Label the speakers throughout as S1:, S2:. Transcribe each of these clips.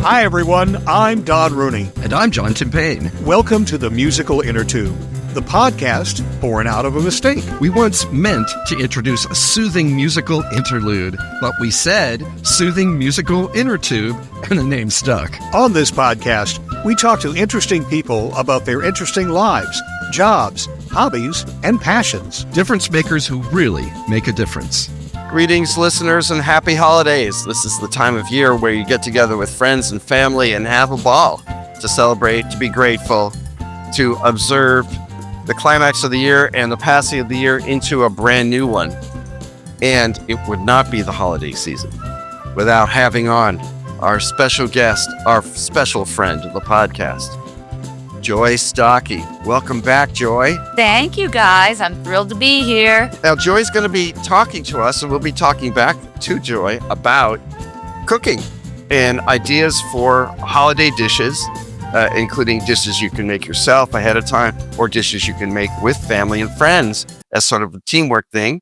S1: Hi, everyone. I'm Don Rooney.
S2: And I'm John Timpane.
S1: Welcome to the musical Innertube, the podcast born out of a mistake.
S2: We once meant to introduce a soothing musical interlude, but we said soothing musical Innertube, and the name stuck.
S1: On this podcast, we talk to interesting people about their interesting lives, jobs, hobbies, and passions.
S2: Difference makers who really make a difference.
S3: Greetings, listeners, and happy holidays. This is the time of year where you get together with friends and family and have a ball to celebrate, to be grateful, to observe the climax of the year and the passing of the year into a brand new one. And it would not be the holiday season without having on our special guest, our special friend of the podcast, Joy Stocke. Welcome back, Joy.
S4: Thank you, guys. I'm thrilled to be here.
S3: Now, Joy's going to be talking to us, and we'll be talking back to Joy about cooking and ideas for holiday dishes, including dishes you can make yourself ahead of time or dishes you can make with family and friends as sort of a teamwork thing,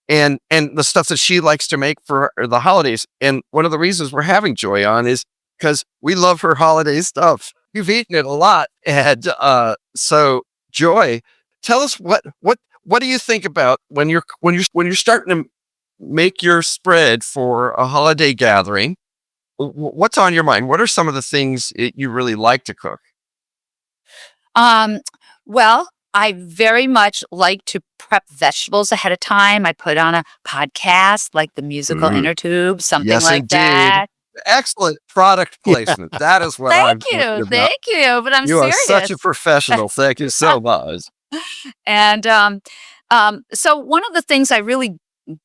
S3: and the stuff that she likes to make for the holidays. And one of the reasons we're having Joy on is because we love her holiday stuff. You've eaten it a lot, and so Joy, tell us what do you think about when you're starting to make your spread for a holiday gathering? What's on your mind? What are some of the things you really like to cook?
S4: Well, I very much like to prep vegetables ahead of time. I put on a podcast like the musical Innertube, something
S3: Yes,
S4: like
S3: indeed.
S4: that.
S3: Excellent product placement. That is what I'm talking about.
S4: Thank you. But I'm
S3: You
S4: serious.
S3: are such a professional. Thank you so much.
S4: And so one of the things I really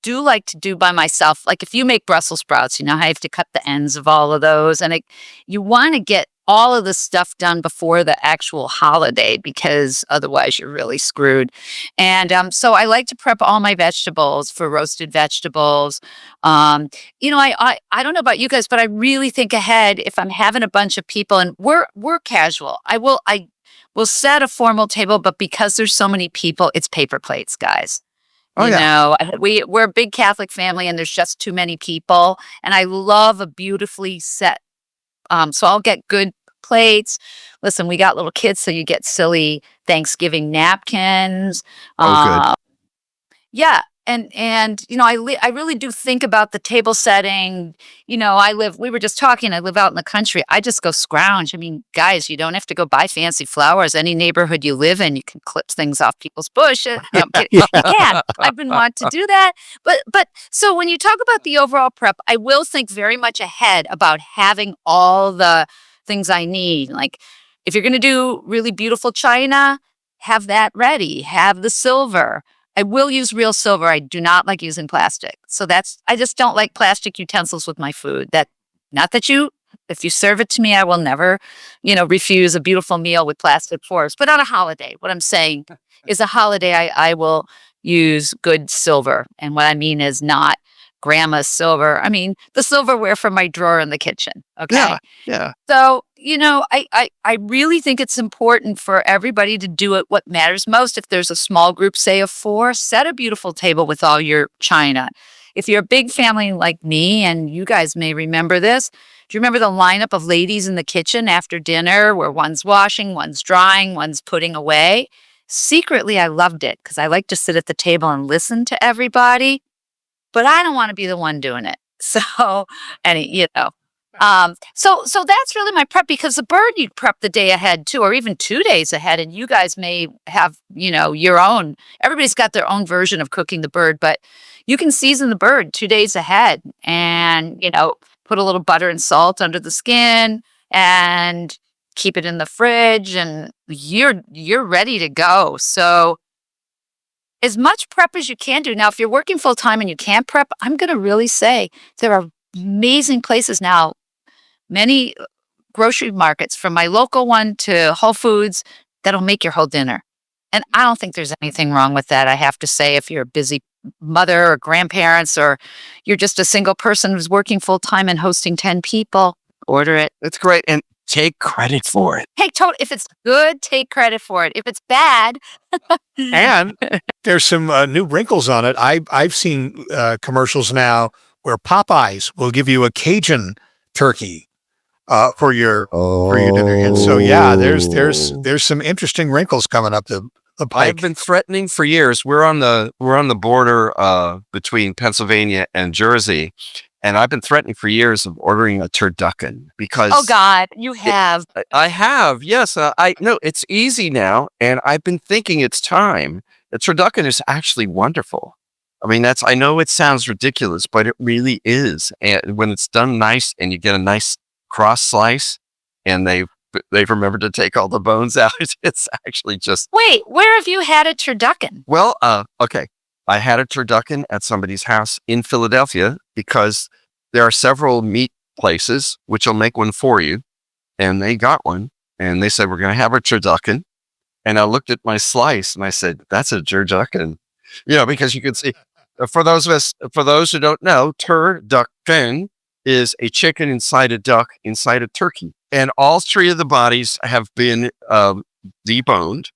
S4: do like to do by myself, like if you make Brussels sprouts, you know, I have to cut the ends of all of those, and you want to get all of the stuff done before the actual holiday because otherwise you're really screwed. And so I like to prep all my vegetables for roasted vegetables. You know, I don't know about you guys, but I really think ahead if I'm having a bunch of people, and we're casual. I will set a formal table, but because there's so many people, it's paper plates, guys. You know, we're a big Catholic family, and there's just too many people, and I love a beautifully set. So I'll get good plates. Listen, we got little kids, so you get silly Thanksgiving napkins.
S3: Good.
S4: Yeah. And you know, I really do think about the table setting. You know, we were just talking, I live out in the country. I just go scrounge. I mean, guys, you don't have to go buy fancy flowers. Any neighborhood you live in, you can clip things off people's bushes. No, I'm kidding. You can. I've been wanting to do that. But so when you talk about the overall prep, I will think very much ahead about having all the things I need. Like if you're going to do really beautiful china, have that ready. Have the silver. I will use real silver. I do not like using plastic. So I just don't like plastic utensils with my food. If you serve it to me, I will never, refuse a beautiful meal with plastic forks. But on a holiday, what I'm saying is a holiday, I will use good silver. And what I mean is not grandma's silver. I mean, the silverware from my drawer in the kitchen. Okay.
S3: Yeah.
S4: So, I really think it's important for everybody to do it what matters most. If there's a small group, say of 4, set a beautiful table with all your china. If you're a big family like me, and you guys may remember this, do you remember the lineup of ladies in the kitchen after dinner where one's washing, one's drying, one's putting away? Secretly, I loved it because I like to sit at the table and listen to everybody, but I don't want to be the one doing it. So, so that's really my prep, because the bird you prep the day ahead too, or even 2 days ahead. And you guys may have, your own, everybody's got their own version of cooking the bird, but you can season the bird 2 days ahead and, put a little butter and salt under the skin and keep it in the fridge, and you're ready to go. So as much prep as you can do. Now, if you're working full time and you can't prep, I'm going to really say there are amazing places now, many grocery markets, from my local one to Whole Foods, that'll make your whole dinner. And I don't think there's anything wrong with that. I have to say, if you're a busy mother or grandparents, or you're just a single person who's working full time and hosting 10 people, order it.
S3: It's great. And take credit for it.
S4: Hey, if it's good, take credit for it. If it's bad.
S1: And there's some new wrinkles on it. I've seen commercials now where Popeyes will give you a Cajun turkey for your dinner. And so yeah, there's some interesting wrinkles coming up the
S3: I've
S1: pike.
S3: been threatening for years. We're on the border between Pennsylvania and Jersey, and I've been threatening for years of ordering a turducken because
S4: Oh God, you have.
S3: I have. Yes, I no. It's easy now, and I've been thinking it's time. The turducken is actually wonderful. I mean, I know it sounds ridiculous, but it really is. And when it's done nice, and you get a nice cross slice, and they've remembered to take all the bones out, it's actually just
S4: Wait, where have you had a turducken?
S3: well. Okay, I had a turducken at somebody's house in Philadelphia because there are several meat places which will make one for you, and they got one, and they said we're going to have a turducken, and I looked at my slice and I said, "That's a turducken," because you can see. For those who don't know, turducken is a chicken inside a duck inside a turkey, and all three of the bodies have been deboned,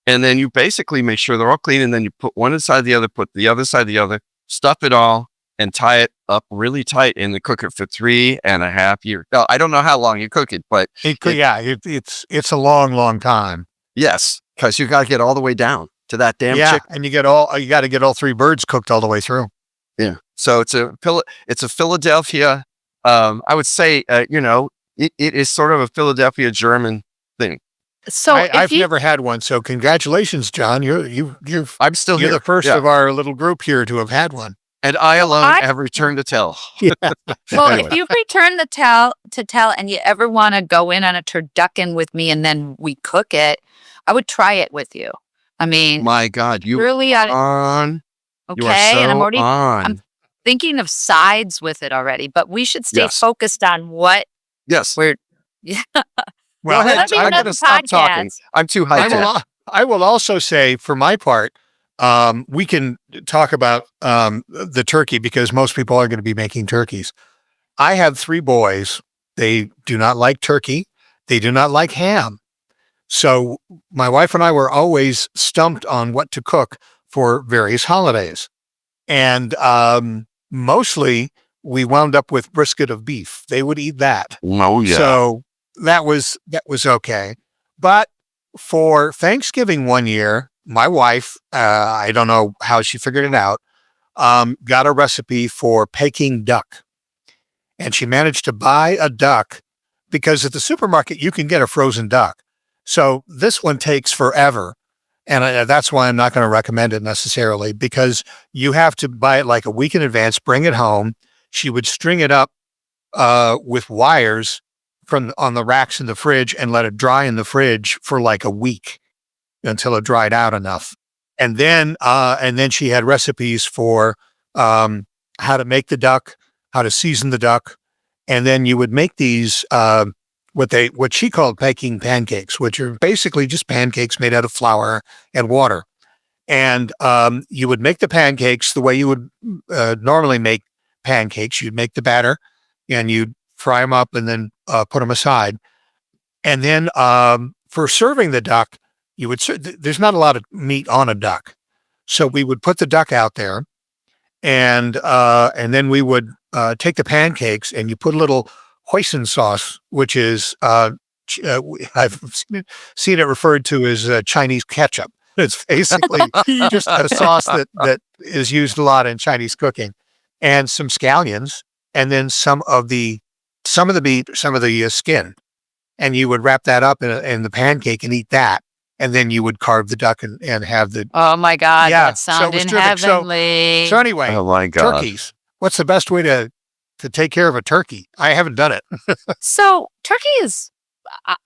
S3: and then you basically make sure they're all clean, and then you put one inside the other, put the other side the other, stuff it all, and tie it up really tight, and then cook it for 3.5 years. Now, I don't know how long you cook it, but
S1: It's a long time.
S3: yes, because you got to get all the way down to that damn chicken.
S1: And you got to get all three birds cooked all the way through.
S3: Yeah. So it's a Philadelphia. I would say, it is sort of a Philadelphia German thing.
S4: So
S1: I've never had one. So congratulations, John.
S3: I'm still
S1: You're
S3: here.
S1: the first
S3: Yeah.
S1: of our little group here to have had one.
S3: And I alone have returned to tell.
S4: Well,
S3: Anyway.
S4: if you return the tell and you ever want to go in on a turducken with me and then we cook it, I would try it with you. I mean,
S3: My God, you
S4: really,
S3: on. You are
S4: okay, and I'm
S3: so
S4: already
S3: on.
S4: thinking of sides with it already, but we should stay
S3: Yes.
S4: focused on what
S3: Yes.
S4: we're. Yeah.
S3: Go ahead.
S4: That'll be
S3: I'm
S4: another
S3: going to stop talking.
S4: podcast.
S3: I'm too high.
S1: I will also say, for my part, we can talk about the turkey because most people are going to be making turkeys. I have 3 boys. They do not like turkey. They do not like ham. So my wife and I were always stumped on what to cook for various holidays. And mostly we wound up with brisket of beef. They would eat that.
S3: Oh, yeah.
S1: So that was okay. But for Thanksgiving one year, my wife, I don't know how she figured it out, got a recipe for Peiking duck. And she managed to buy a duck because at the supermarket, you can get a frozen duck. So this one takes forever. And that's why I'm not going to recommend it necessarily, because you have to buy it like a week in advance, bring it home. She would string it up with wires on the racks in the fridge and let it dry in the fridge for like a week until it dried out enough. And then she had recipes for how to make the duck, how to season the duck. And then you would make these what she called Peking pancakes, which are basically just pancakes made out of flour and water. And you would make the pancakes the way you would normally make pancakes. You'd make the batter and you'd fry them up and then put them aside. And then for serving the duck, there's not a lot of meat on a duck. So we would put the duck out there and then we would take the pancakes and you put a little hoisin sauce, which is, I've seen it referred to as Chinese ketchup. It's basically just a sauce that is used a lot in Chinese cooking, and some scallions, and then some of the meat, some of the skin, and you would wrap that up in the pancake and eat that, and then you would carve the duck and have the.
S4: Oh my God,
S1: Yeah,
S4: that
S1: so it
S4: sounded
S1: was terrific.
S4: heavenly.
S1: So anyway,
S3: Oh, my God.
S1: turkeys. What's the best way to take care of a turkey? I haven't done it.
S4: So turkey is,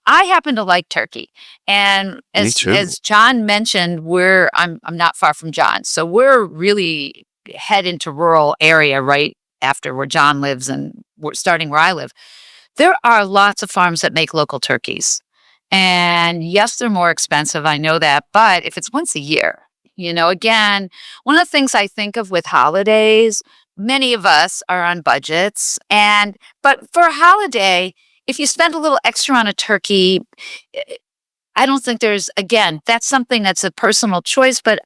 S4: I happen to like turkey, and
S3: Me too.
S4: as John mentioned, I'm not far from John, so we're really head into rural area right after where John lives, and we're starting where I live. There are lots of farms that make local turkeys, and yes, they're more expensive. I know that, but if it's once a year, again, one of the things I think of with holidays. Many of us are on budgets, but for a holiday, if you spend a little extra on a turkey, I don't think that's something that's a personal choice, but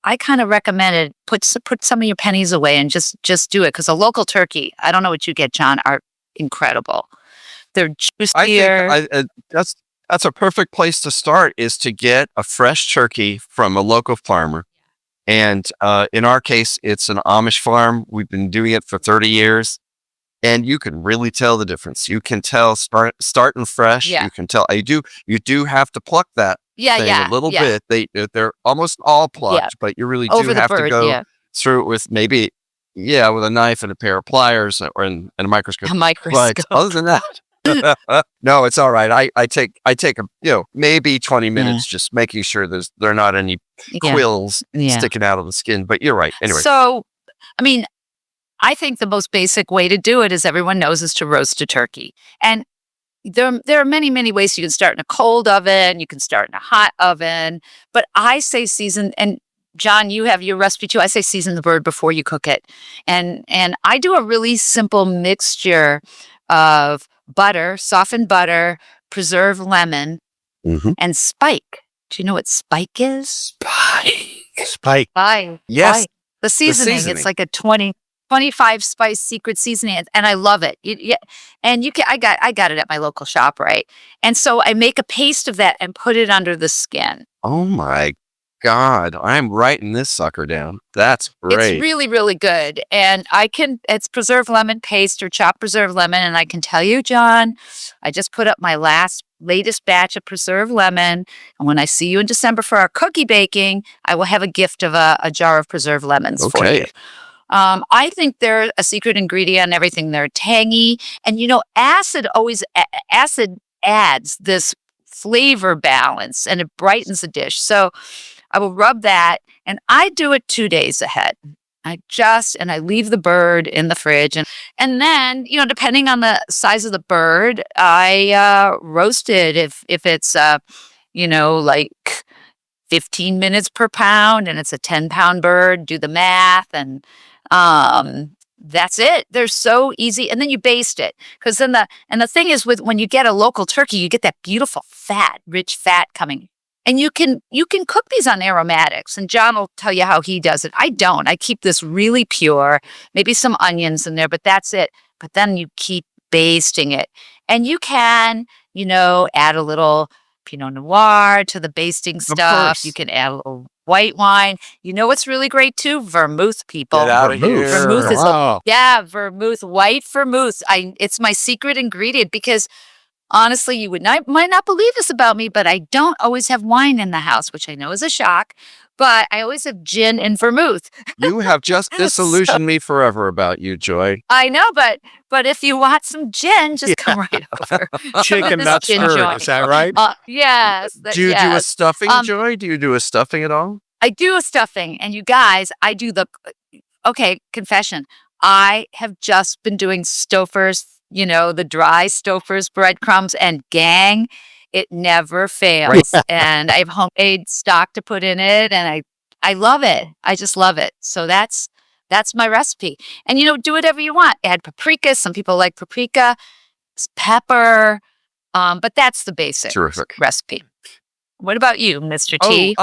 S4: I kind of recommend it. Put some of your pennies away and just do it, because a local turkey, I don't know what you get, John, are incredible. They're
S3: I think
S4: juicier.
S3: that's a perfect place to start, is to get a fresh turkey from a local farmer. And in our case, it's an Amish farm. We've been doing it for 30 years. And you can really tell the difference. You can tell starting fresh.
S4: Yeah.
S3: You can tell you do have to pluck that
S4: Yeah,
S3: thing a
S4: yeah,
S3: little
S4: yeah,
S3: bit. They're almost all
S4: yeah.
S3: plucked, but you really do
S4: Over the
S3: have to
S4: bird,
S3: go
S4: yeah.
S3: through it with maybe, yeah, with a knife and a pair of pliers and a microscope.
S4: A
S3: But
S4: microscope.
S3: other than that, no, it's all right. I take a, maybe 20
S4: Yeah,
S3: minutes just making sure there are not any
S4: yeah,
S3: quills
S4: yeah.
S3: sticking out of the skin. But you're right. Anyway,
S4: So, I mean, I think the most basic way to do it, as everyone knows, is to roast a turkey. And there are many, many ways. You can start in a cold oven, you can start in a hot oven, but I say season, and John, you have your recipe too. I say season the bird before you cook it. And I do a really simple mixture of butter, softened butter, preserved lemon,
S3: Mhm.
S4: and spike. Do you know what spike is?
S1: Spike.
S4: Spike.
S3: Yes,
S4: The seasoning. It's
S3: seasoning.
S4: like a 25 spice secret seasoning, and I love it. Yeah, and you can. I got it at my local shop, right? And so I make a paste of that and put it under the skin.
S3: Oh my God, I'm writing this sucker down. That's
S4: It's
S3: great.
S4: really, really good. And it's preserved lemon paste or chopped preserved lemon. And I can tell you, John, I just put up my latest batch of preserved lemon. And when I see you in December for our cookie baking, I will have a gift of a jar of preserved lemons for you.
S3: Okay.
S4: I think they're a secret ingredient in everything. They're tangy. And acid acid adds this flavor balance and it brightens the dish. So I will rub that, and I do it 2 days ahead. I leave the bird in the fridge, and then, depending on the size of the bird, I roast it. If it's like 15 minutes per pound and it's a 10-pound bird, do the math, and that's it. They're so easy. And then you baste it, because the thing is, when you get a local turkey, you get that beautiful rich fat coming. And you can cook these on aromatics, and John will tell you how he does it. I don't. I keep this really pure, maybe some onions in there, but that's it. But then you keep basting it. And you can, add a little Pinot Noir to the basting
S3: Of
S4: stuff. You
S3: course.
S4: can add a little white wine. You know what's really great too? Vermouth, people.
S3: Get out of
S1: Vermouth.
S4: Vermouth
S3: here.
S4: is
S1: Wow.
S4: vermouth, white vermouth. It's my secret ingredient, because honestly, you might not believe this about me, but I don't always have wine in the house, which I know is a shock, but I always have gin and vermouth.
S3: You have just
S4: So
S3: disillusioned me forever about you, Joy.
S4: I know, but if you want some gin, just come right over.
S1: Chicken
S4: This
S1: nut
S4: gin
S1: stirred.
S4: joint.
S1: Is that right?
S4: Yes,
S3: Do you do a
S4: yes.
S3: stuffing,
S4: Um,
S3: Joy? Do you do a stuffing at all?
S4: I do a stuffing, and you guys, okay, confession. I have just been doing Stouffer's, the dry Stouffer's breadcrumbs, and gang, it never fails. And I have homemade stock to put in it, and I love it. I just love it. So that's my recipe. And do whatever you want. Add paprika. Some people like paprika, pepper, but that's the basic
S3: Terrific.
S4: recipe. What about you, Mr.
S3: Oh,
S4: T?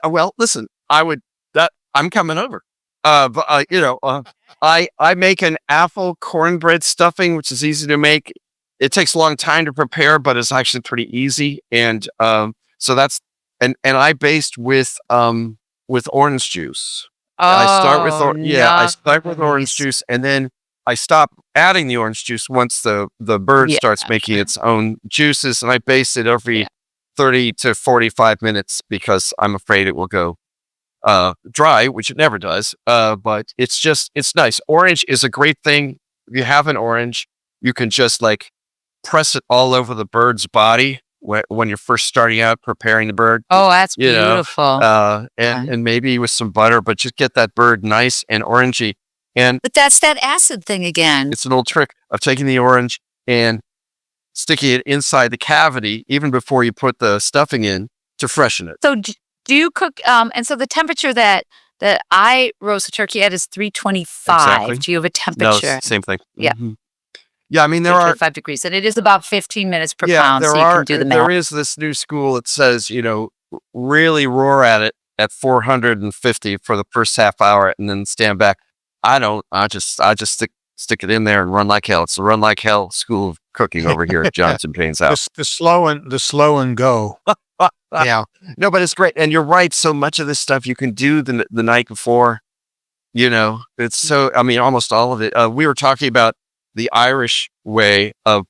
S3: well, listen, I'm coming over. But I make an apple cornbread stuffing, which is easy to make. It takes a long time to prepare, but it's actually pretty easy. And so that's and I baste with orange juice. I start with I start with orange
S4: nice.
S3: juice, and then I stop adding the orange juice once the bird
S4: Yeah.
S3: starts making its own juices, and I baste it every
S4: Yeah.
S3: 30 to 45 minutes because I'm afraid it will go dry, which it never does. But it's nice. Orange is a great thing. If you have an orange, you can just like press it all over the bird's body when you're first starting out preparing the bird.
S4: Oh, that's
S3: You know,
S4: beautiful.
S3: and maybe with some butter, but just get that bird nice and orangey. And
S4: But that's that acid thing again.
S3: it's an old trick of taking the orange and sticking it inside the cavity even before you put the stuffing in to freshen it.
S4: So do you cook? And so the temperature that I roast a turkey at is 325.
S3: Exactly.
S4: Do you have a
S3: No,
S4: temperature?
S3: same thing.
S4: Yeah.
S3: Mhm. Yeah, I mean there are
S4: 325 degrees, and it is about 15 minutes per
S3: yeah,
S4: pound,
S3: there
S4: so you
S3: are
S4: can do the
S3: there
S4: math.
S3: is this new school that says, really roar at it at 450 for the first half hour and then stand back. I don't. I just stick it in there, and run like hell. It's the run like hell school of cooking over here at Johnson Payne's house.
S1: The slow and go. Yeah.
S3: No, but it's great. And you're right. So much of this stuff you can do the night before, it's so, I mean, almost all of it. We were talking about the Irish way of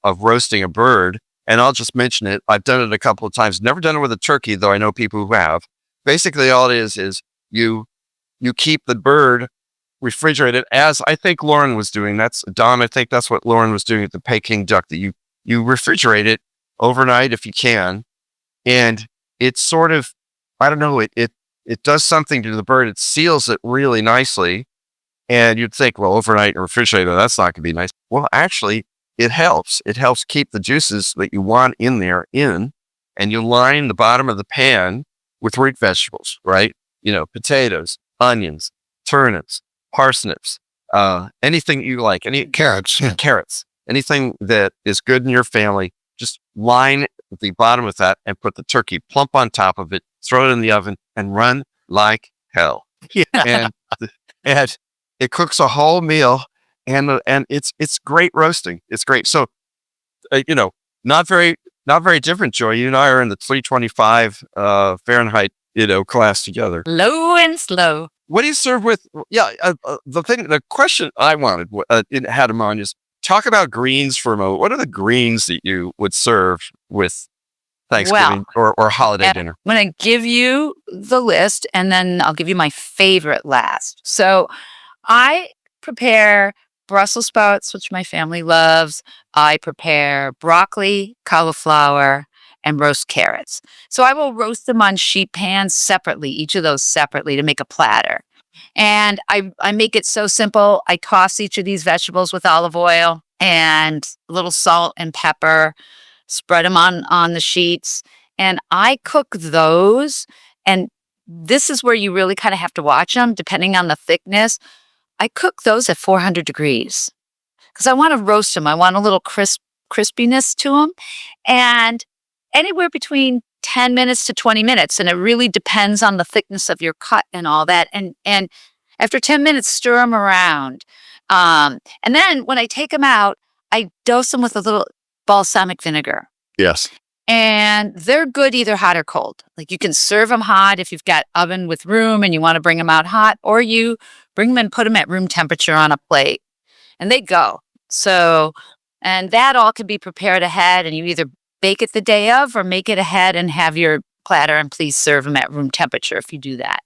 S3: roasting a bird. And I'll just mention it. I've done it a couple of times. Never done it with a turkey, though I know people who have. Basically, all it is you keep the bird refrigerated, as I think Lauren was doing. That's Don. I think that's what Lauren was doing at the Peiking Duck. That you refrigerate it overnight if you can, and it's sort of, I don't know, it does something to the bird. It seals it really nicely, and you'd think, well, overnight in a refrigerator, that's not going to be nice. Well, actually, it helps. It helps keep the juices that you want in there in, and you line the bottom of the pan with root vegetables, right? Potatoes, onions, turnips, parsnips, anything you like, any
S1: Carrots. Yeah.
S3: carrots, anything that is good in your family, just line the bottom with that and put the turkey plump on top of it, throw it in the oven and run like hell.
S1: Yeah.
S3: And it cooks a whole meal, and it's great roasting. It's great. So, not very different, Joy. You and I are in the 325 Fahrenheit, class together.
S4: Low and slow.
S3: What do you serve with? Yeah, the question I wanted, had in mind is, talk about greens for a moment. What are the greens that you would serve with Thanksgiving or holiday dinner?
S4: I'm going to give you the list, and then I'll give you my favorite last. So I prepare Brussels sprouts, which my family loves. I prepare broccoli, cauliflower, and roast carrots. So I will roast them on sheet pans separately, each of those separately, to make a platter. And I make it so simple. I toss each of these vegetables with olive oil and a little salt and pepper, spread them on the sheets, and I cook those. And this is where you really kind of have to watch them, depending on the thickness. I cook those at 400 degrees because I want to roast them. I want a little crispiness to them, and anywhere between 10 minutes to 20 minutes. And it really depends on the thickness of your cut and all that. And after 10 minutes, stir them around. And then when I take them out, I dose them with a little balsamic vinegar.
S3: Yes.
S4: And they're good either hot or cold. Like, you can serve them hot if you've got oven with room and you want to bring them out hot, or you bring them and put them at room temperature on a plate, and they go. So, and that all can be prepared ahead, and you either bake it the day of or make it ahead and have your platter, and please serve them at room temperature if you do that.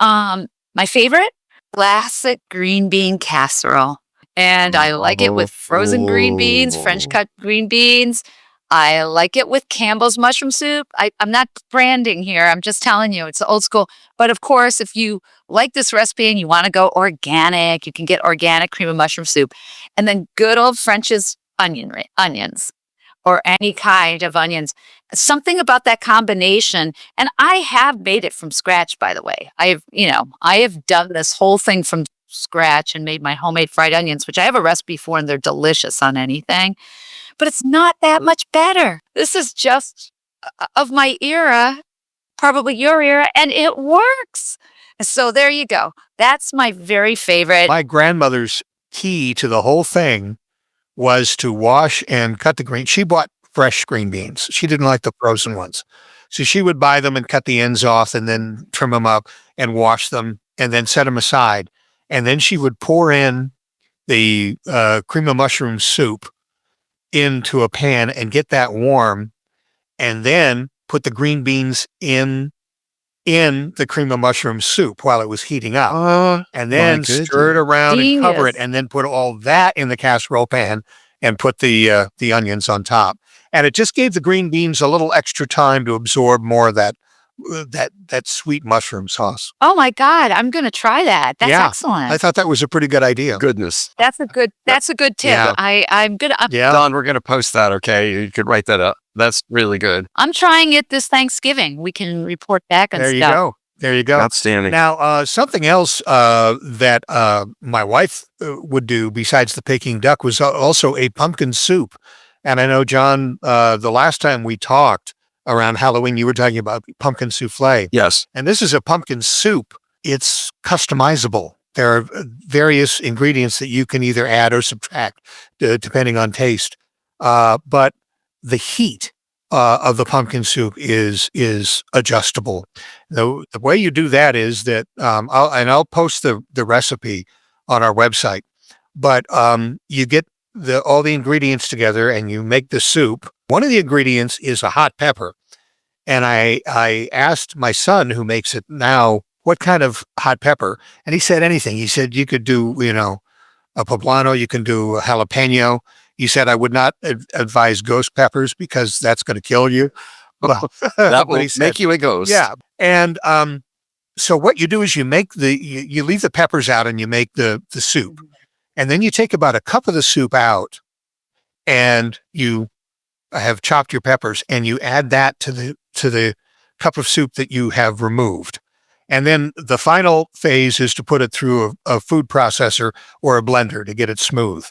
S4: My favorite, classic green bean casserole. And I like it with frozen green beans, French cut green beans. I like it with Campbell's mushroom soup. I'm not branding here. I'm just telling you, it's old school. But of course, if you like this recipe and you want to go organic, you can get organic cream of mushroom soup. And then good old French's onions, or any kind of onions. Something about that combination. And I have made it from scratch, by the way. I have done this whole thing from scratch and made my homemade fried onions, which I have a recipe for, and they're delicious on anything. But it's not that much better. This is just of my era, probably your era, and it works. So there you go. That's my very favorite.
S1: My grandmother's key to the whole thing was to wash and cut the green. She bought fresh green beans. She didn't like the frozen ones. So she would buy them and cut the ends off and then trim them up and wash them and then set them aside. And then she would pour in the cream of mushroom soup into a pan and get that warm, and then put the green beans in the cream of mushroom soup while it was heating up, and then stir it around and cover it, and then put all that in the casserole pan and put the onions on top. And it just gave the green beans a little extra time to absorb more of that sweet mushroom sauce.
S4: Oh my God, I'm going to try that. That's excellent.
S1: I thought that was a pretty good idea.
S3: Goodness.
S4: That's a good tip.
S1: Yeah.
S4: I'm good.
S3: Don, we're going to post that. Okay. You could write that up. That's really good.
S4: I'm trying it this Thanksgiving. We can report back and
S1: stuff. There you go.
S3: Outstanding.
S1: Now, something else that my wife would do besides the Peking duck was also a pumpkin soup. And I know, John, the last time we talked around Halloween, you were talking about pumpkin souffle.
S3: Yes.
S1: And this is a pumpkin soup. It's customizable. There are various ingredients that you can either add or subtract, depending on taste. But the heat of the pumpkin soup is adjustable. The way you do that is that I'll post the recipe on our website. But you get all the ingredients together and you make the soup. One of the ingredients is a hot pepper. And I asked my son, who makes it now, what kind of hot pepper? And he said anything. He said you could do, a poblano, you can do a jalapeno. He said I would not advise ghost peppers because that's going to kill you. Well,
S3: That will make you a ghost.
S1: yeah. And so what you do is you leave the peppers out and you make the soup. And then you take about a cup of the soup out and you have chopped your peppers and you add that to the cup of soup that you have removed. And then the final phase is to put it through a food processor or a blender to get it smooth.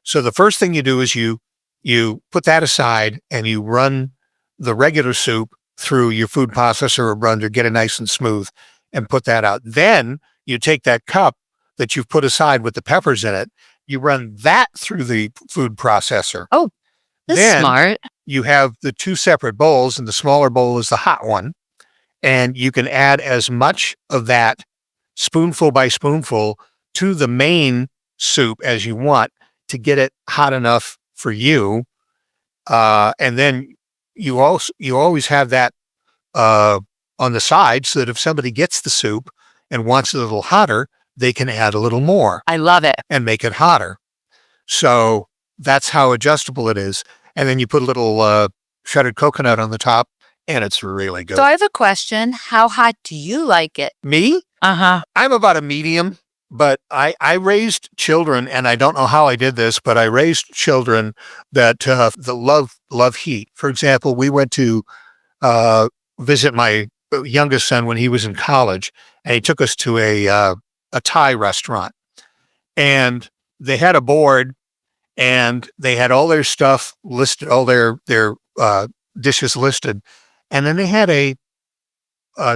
S1: So the first thing you do is you put that aside and you run the regular soup through your food processor or blender, get it nice and smooth, and put that out. Then you take that cup that you've put aside with the peppers in it, you run that through the food processor.
S4: Oh, that's
S1: Then
S4: smart.
S1: you have the two separate bowls, and the smaller bowl is the hot one. And you can add as much of that spoonful by spoonful to the main soup as you want to get it hot enough for you. And then you always have that on the side so that if somebody gets the soup and wants it a little hotter, they can add a little more
S4: I love it.
S1: and make it hotter. So that's how adjustable it is. And then you put a little shredded coconut on the top, and it's really good.
S4: So I have a question. How hot do you like it?
S1: Me?
S4: Uh-huh.
S1: I'm about a medium, but I raised children, and I don't know how I did this, but I raised children that love heat. For example, we went to visit my youngest son when he was in college, and he took us to a Thai restaurant, and they had a board, and they had all their stuff listed, all their dishes listed, and then they had a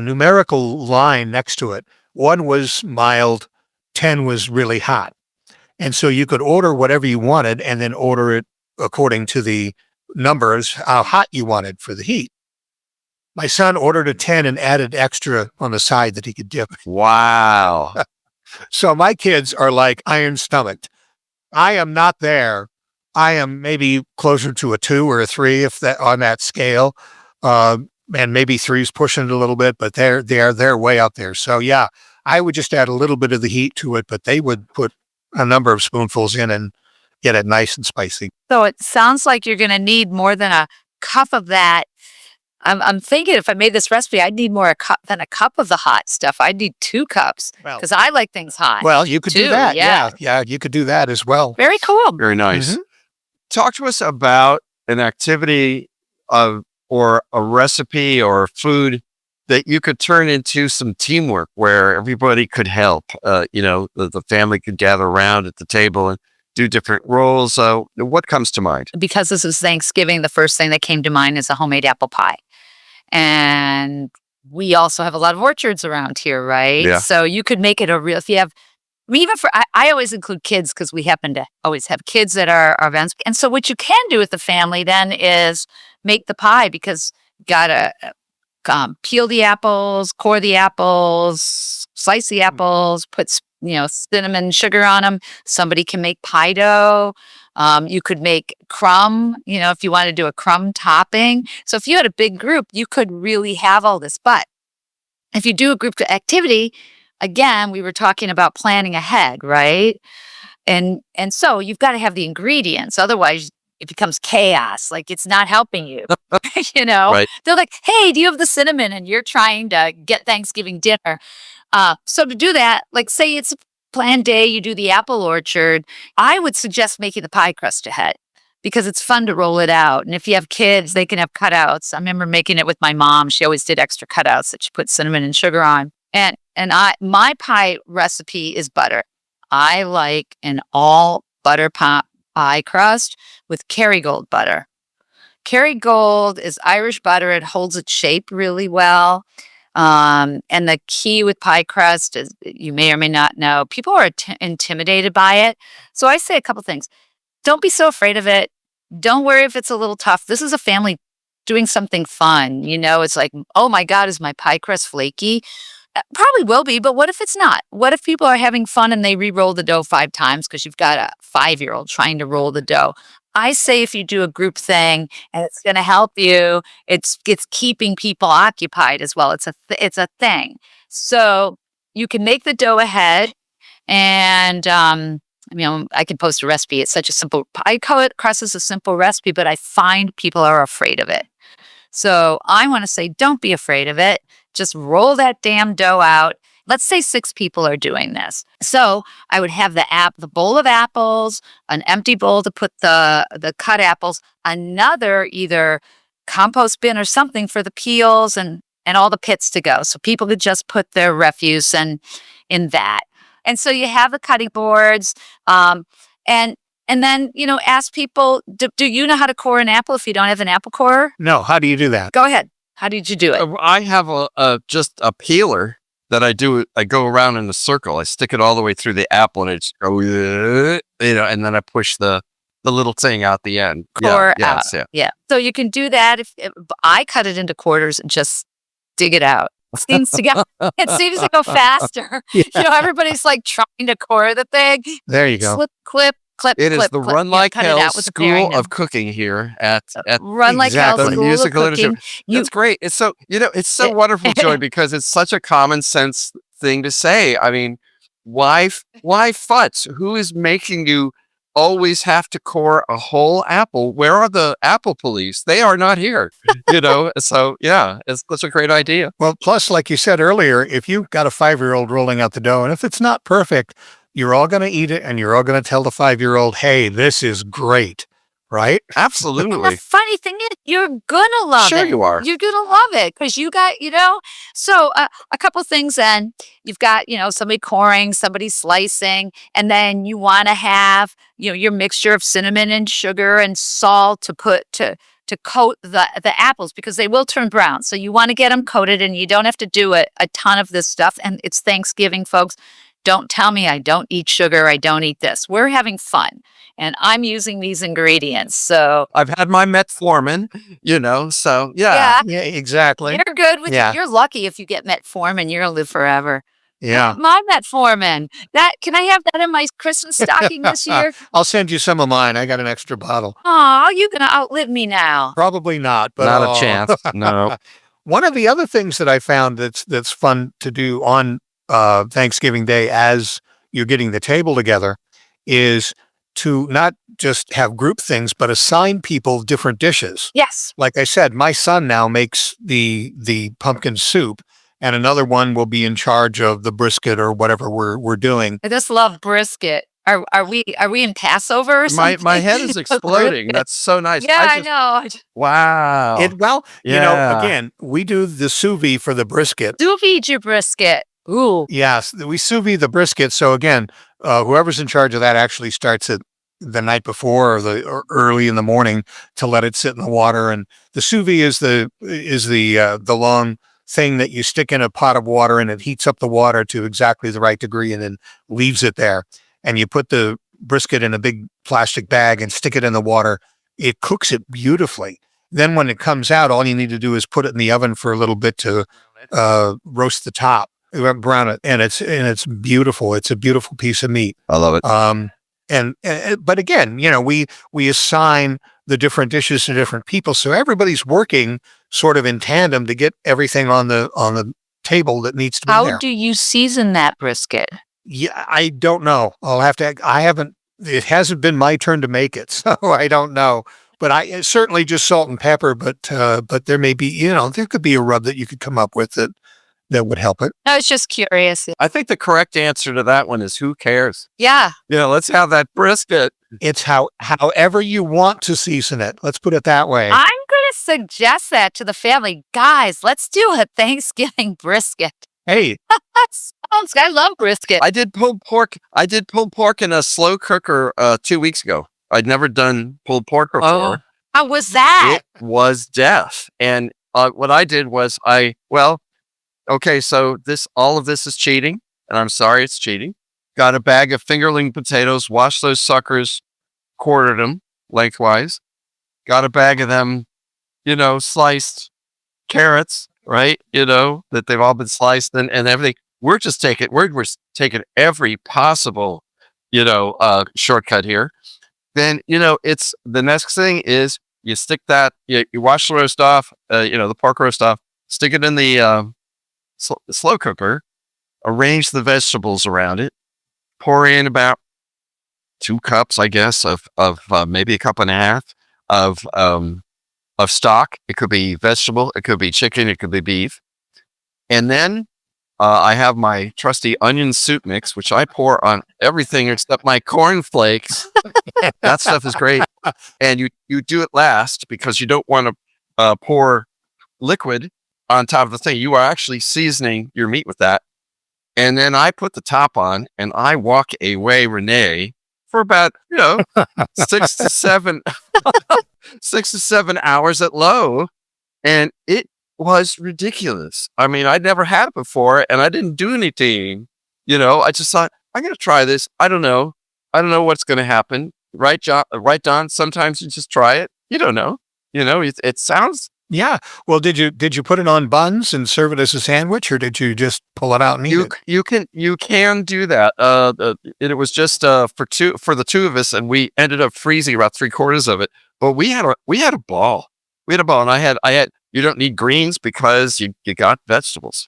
S1: numerical line next to it. 1 was mild, 10 was really hot. And so you could order whatever you wanted and then order it according to the numbers, how hot you wanted for the heat. My son ordered a 10 and added extra on the side that he could dip.
S3: Wow.
S1: So my kids are like iron stomached. I am not there. I am maybe closer to a 2 or a 3 if that on that scale. And maybe 3's pushing it a little bit, but they're way out there. So yeah, I would just add a little bit of the heat to it, but they would put a number of spoonfuls in and get it nice and spicy.
S4: So it sounds like you're going to need more than a cup of that. I'm thinking if I made this recipe, I'd need more than a cup of the hot stuff. I'd need 2 cups
S1: Well,
S4: because I like things hot.
S1: well, you could do
S4: Two,
S1: that.
S4: yeah.
S1: Yeah, you could do that as well.
S4: Very cool.
S3: Very nice.
S1: Mhm.
S3: Talk to us about an activity or a recipe or food that you could turn into some teamwork where everybody could help. The family could gather around at the table and do different roles. What comes to mind?
S4: Because this is Thanksgiving, the first thing that came to mind is a homemade apple pie. And we also have a lot of orchards around here, right?
S3: Yeah.
S4: So you could make it if you have, even I always include kids because we happen to always have kids at our events. And so what you can do with the family then is make the pie because you got to peel the apples, core the apples, slice the apples, put cinnamon, sugar on them. Somebody can make pie dough. You could make crumb, if you want to do a crumb topping. So if you had a big group, you could really have all this. But if you do a group activity, again, we were talking about planning ahead, right? And so you've got to have the ingredients. Otherwise, it becomes chaos. Like it's not helping you,
S3: Right.
S4: They're like, hey, do you have the cinnamon? And you're trying to get Thanksgiving dinner. So to do that, like say it's a planned day, you do the apple orchard, I would suggest making the pie crust ahead because it's fun to roll it out. And if you have kids, they can have cutouts. I remember making it with my mom. She always did extra cutouts that she put cinnamon and sugar on. And my pie recipe is butter. I like an all butter pie crust with Kerrygold butter. Kerrygold is Irish butter. It holds its shape really well. And the key with pie crust is, you may or may not know, people are intimidated by it. So I say a couple things. Don't be so afraid of it. Don't worry if it's a little tough. This is a family doing something fun. It's like, oh my God, is my pie crust flaky? Probably will be, but what if it's not? What if people are having fun and they re-roll the dough 5 times because you've got a 5-year-old trying to roll the dough? I say if you do a group thing and it's going to help you, it's keeping people occupied as well. It's a thing. So you can make the dough ahead, and I can post a recipe. It's such a simple pie crust is a simple recipe, but I find people are afraid of it. So I want to say, don't be afraid of it. Just roll that damn dough out. Let's say 6 people are doing this. So I would have the bowl of apples, an empty bowl to put the cut apples, another either compost bin or something for the peels and all the pits to go. So people could just put their refuse in that. And so you have the cutting boards, and then, ask people, do you know how to core an apple if you don't have an apple corer?
S1: No, how do you do that?
S4: Go ahead. How did you do it?
S3: I have just a peeler that I do. I go around in a circle. I stick it all the way through the apple, and it just goes, and then I push the little thing out the end.
S4: Core
S3: yeah,
S4: out.
S3: yeah.
S4: Yeah. So you can do that. If I cut it into quarters and just dig it out. It seems to go faster.
S1: Yeah.
S4: Everybody's like trying to core the thing.
S1: There you go.
S4: Slip, clip.
S3: It is the
S4: clip.
S3: Run Like
S4: Cut it
S3: Hell
S4: out with a
S3: School
S4: paring
S3: of Cooking here at
S4: Run Like Hell
S1: Exactly.
S4: School of
S3: Musical
S4: Cooking.
S3: Innertube. That's great. It's so wonderful, Joy, because it's such a common sense thing to say. I mean, why futz? Who is making you always have to core a whole apple? Where are the apple police? They are not here. So yeah, it's such a great idea.
S1: Well, plus, like you said earlier, if you've got a 5-year-old rolling out the dough, and if it's not perfect, you're all going to eat it, and you're all going to tell the 5-year-old, hey, this is great, right?
S4: And
S3: Absolutely.
S4: the funny thing is, you're gonna love it.
S3: Sure you are.
S4: You're gonna love it because you got, So a couple things. Then you've got, somebody coring, somebody slicing, and then you want to have, your mixture of cinnamon and sugar and salt to put to coat the apples because they will turn brown. So you want to get them coated, and you don't have to do a ton of this stuff. And it's Thanksgiving, folks. Don't tell me I don't eat sugar. I don't eat this. We're having fun. And I'm using these ingredients. So
S3: I've had my metformin, so yeah.
S1: Yeah, exactly.
S4: you're good with
S1: Yeah.
S4: it. You're lucky if you get metformin. You're going to live forever.
S1: Yeah.
S4: My metformin. Can I have that in my Christmas stocking this year?
S1: I'll send you some of mine. I got an extra bottle.
S4: Oh, you're going to outlive me now.
S1: Probably not, but
S3: Not a chance. No.
S1: One of the other things that I found that's fun to do on Thanksgiving Day as you're getting the table together is to not just have group things, but assign people different dishes.
S4: Yes.
S1: Like I said, my son now makes the pumpkin soup, and another one will be in charge of the brisket or whatever we're doing.
S4: I just love brisket. Are we in Passover or something?
S3: My head is exploding. That's so nice.
S4: Yeah, I know.
S3: Wow. Yeah.
S1: Again, we do the sous vide for the brisket.
S4: Sous vide your brisket. Ooh.
S1: Yes, we sous vide the brisket. So again, whoever's in charge of that actually starts it the night before or early in the morning to let it sit in the water. And the sous vide is the long thing that you stick in a pot of water, and it heats up the water to exactly the right degree and then leaves it there. And you put the brisket in a big plastic bag and stick it in the water. It cooks it beautifully. Then when it comes out, all you need to do is put it in the oven for a little bit to roast the top, brown it, and it's beautiful. It's a beautiful piece of meat.
S3: I love it.
S1: But again, we assign the different dishes to different people, so everybody's working sort of in tandem to get everything on the table that needs to be there.
S4: How do you season that brisket?
S1: Yeah, I don't know. It hasn't been my turn to make it, so I don't know. But I certainly just salt and pepper, but there may be, there could be a rub that you could come up with that would help it.
S4: I was just curious.
S3: I think the correct answer to that one is who cares?
S4: Yeah.
S3: Let's have that brisket.
S1: It's however you want to season it. Let's put it that way.
S4: I'm going to suggest that to the family. Guys, let's do a Thanksgiving brisket.
S1: Hey,
S4: I love brisket.
S3: I did pulled pork. In a slow cooker 2 weeks ago. I'd never done pulled pork before.
S4: How was that?
S3: It was death. And what I did was Okay, so all of this is cheating, and I'm sorry it's cheating. Got a bag of fingerling potatoes, washed those suckers, quartered them lengthwise. Got a bag of them, sliced carrots, right? That they've all been sliced and everything. We're taking every possible, shortcut here. Then, it's the next thing is you stick that, you wash the roast off, the pork roast off, stick it in the slow cooker, arrange the vegetables around it, pour in about 2 cups, I guess, of maybe a cup and a half of stock. It could be vegetable, it could be chicken, it could be beef. And then I have my trusty onion soup mix, which I pour on everything except my cornflakes. That stuff is great. And you do it last because you don't want to pour liquid on top of the thing. You are actually seasoning your meat with that. And then I put the top on and I walk away, Renee, for about, 6 to 7, 6 to 7 hours at low. And it was ridiculous. I mean, I'd never had it before and I didn't do anything. I just thought, I'm going to try this. I don't know what's going to happen. Right, Don? Sometimes you just try it. You don't know. It sounds.
S1: Yeah. Well, did you put it on buns and serve it as a sandwich, or did you just pull it out and eat it?
S3: You can do that. It was just for the two of us, and we ended up freezing about 3/4 of it. But we had a ball. We had a ball, and I had. You don't need greens because you got vegetables,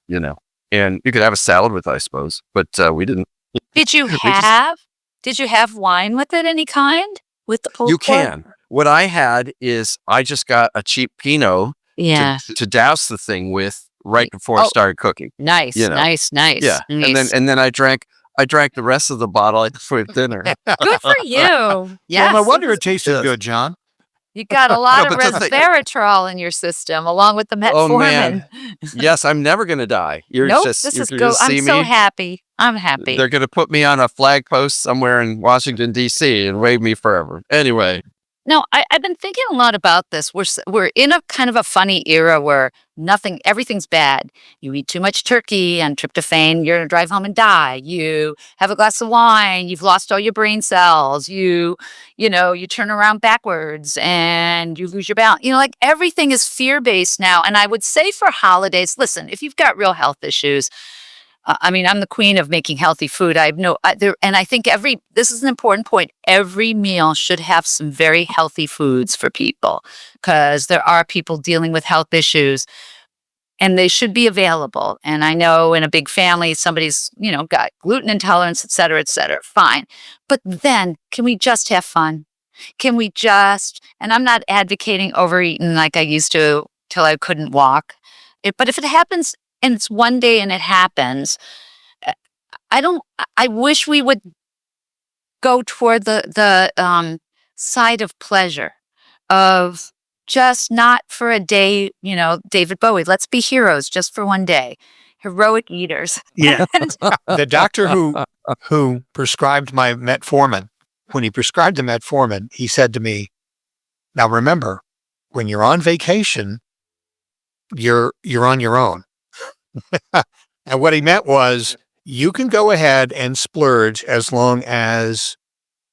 S3: and you could have a salad with it, I suppose, but we didn't.
S4: Did you have wine with it, any kind? With the pulled
S3: You
S4: pork?
S3: can. What I had is I just got a cheap Pinot
S4: Yeah.
S3: to douse the thing with right before I started cooking.
S4: Nice, nice.
S3: Yeah,
S4: Nice.
S3: and then I drank the rest of the bottle for dinner.
S4: Good for you. Yes.
S1: Well, no wonder it tasted
S3: Yes.
S1: good, John.
S4: You got a lot
S3: No,
S4: of
S3: but the thing-
S4: resveratrol in your system, along with the
S3: Oh,
S4: metformin.
S3: man. Yes, I'm never gonna die. You're
S4: Nope,
S3: just
S4: this
S3: you're
S4: is
S3: gonna
S4: go.
S3: see
S4: I'm so
S3: me.
S4: happy. I'm happy.
S3: They're gonna put me on a flag post somewhere in Washington D.C. and wave me forever. Anyway,
S4: No, I've been thinking a lot about this. We're in a kind of a funny era where everything's bad. You eat too much turkey and tryptophan, you're gonna drive home and die. You have a glass of wine, you've lost all your brain cells. You turn around backwards and you lose your balance. Like everything is fear-based now. And I would say for holidays, listen, if you've got real health issues, I'm the queen of making healthy food. And I think this is an important point. Every meal should have some very healthy foods for people because there are people dealing with health issues and they should be available. And I know in a big family, somebody's, got gluten intolerance, et cetera, et cetera. Fine. But then can we just have fun? And I'm not advocating overeating like I used to till I couldn't walk. But if it happens, and it's one day and it happens, I wish we would go toward the side of pleasure, of just not for a day, David Bowie, let's be heroes just for one day, heroic eaters.
S1: Yeah.
S4: And
S1: The doctor who prescribed my metformin, when he prescribed the metformin, he said to me, "Now remember, when you're on vacation, you're on your own." And what he meant was, you can go ahead and splurge as long as,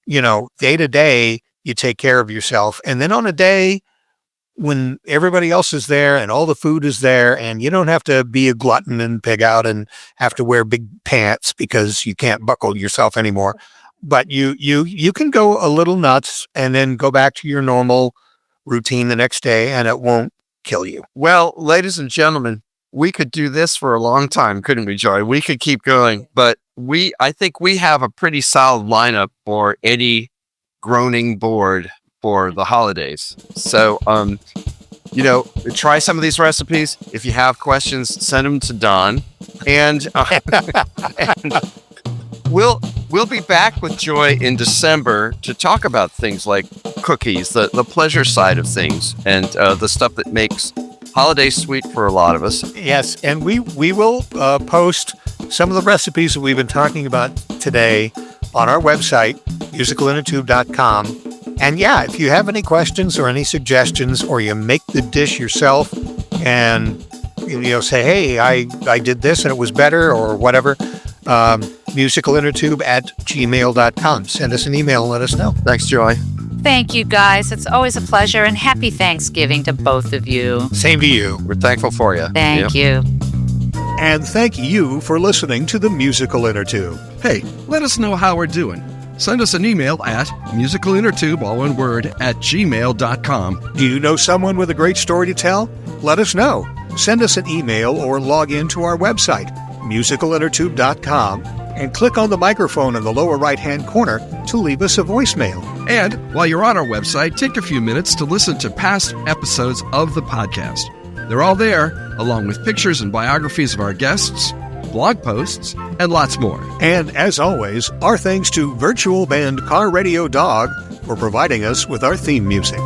S1: day to day, you take care of yourself. And then on a day when everybody else is there and all the food is there and you don't have to be a glutton and pig out and have to wear big pants because you can't buckle yourself anymore. But you can go a little nuts and then go back to your normal routine the next day and it won't kill you.
S3: well, ladies and gentlemen, we could do this for a long time, couldn't we, Joy? We could keep going, but I think we have a pretty solid lineup for any groaning board for the holidays. So, try some of these recipes. If you have questions, send them to Don, and we'll be back with Joy in December to talk about things like cookies, the pleasure side of things, and the stuff that makes holidays sweet for a lot of us.
S1: Yes, and we will post some of the recipes that we've been talking about today on our website, musicalinnertube.com. And yeah, if you have any questions or any suggestions, or you make the dish yourself and say, hey, I did this and it was better or whatever. musicalinnertube@gmail.com. Send us an email and let us know.
S3: Thanks, Joy.
S4: Thank you, guys. It's always a pleasure, and happy Thanksgiving to both of you.
S1: Same to you.
S3: We're thankful for you.
S4: Thank you.
S5: And thank you for listening to the Musical Innertube.
S2: Hey, let us know how we're doing. Send us an email at musicalinnertube, all one word, @gmail.com.
S5: Do you know someone with a great story to tell? Let us know. Send us an email or log in to our website, musicalinnertube.com, and click on the microphone in the lower right-hand corner to leave us a voicemail.
S2: And while you're on our website, take a few minutes to listen to past episodes of the podcast. They're all there, along with pictures and biographies of our guests, blog posts, and lots more.
S5: And as always, our thanks to virtual band Car Radio Dog for providing us with our theme music.